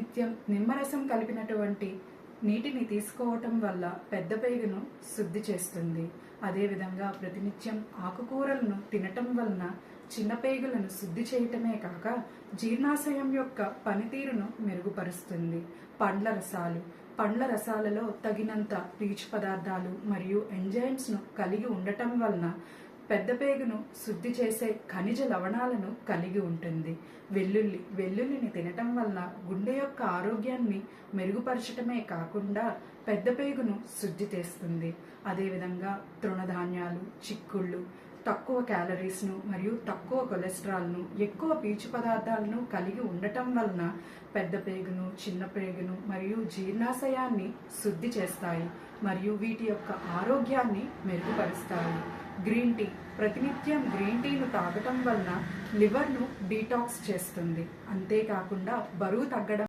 ప్రతినిత్యం నిమ్మరసం కలిపినటువంటి నీటిని తీసుకోవటం వల్ల పెద్ద పేగును శుద్ధి చేస్తుంది. అదేవిధంగా ప్రతినిత్యం ఆకుకూరలను తినటం వలన చిన్న పేగులను శుద్ధి చేయటమే కాక జీర్ణాశయం యొక్క పనితీరును మెరుగుపరుస్తుంది. పండ్ల రసాలలో తగినంత పీచు పదార్థాలు మరియు ఎంజైమ్స్ను కలిగి ఉండటం వలన పెద్ద పేగును శుద్ధి చేసే ఖనిజ లవణాలను కలిగి ఉంటుంది. వెల్లుల్లిని తినటం వలన గుండె యొక్క ఆరోగ్యాన్ని మెరుగుపరచటమే కాకుండా పెద్ద పేగును శుద్ధి చేస్తుంది. అదేవిధంగా తృణధాన్యాలు, చిక్కుళ్ళు తక్కువ క్యాలరీస్ను మరియు తక్కువ కొలెస్ట్రాల్ను, ఎక్కువ పీచు పదార్థాలను కలిగి ఉండటం వలన పెద్ద పేగును, చిన్న పేగును మరియు జీర్ణాశయాన్ని శుద్ధి చేస్తాయి మరియు వీటి యొక్క ఆరోగ్యాన్ని మెరుగుపరుస్తాయి. గ్రీన్ టీ ప్రతినిత్యం గ్రీన్ టీను తాగటం వలన లివర్ను డీటాక్స్ చేస్తుంది. అంతేకాకుండా బరువు తగ్గడం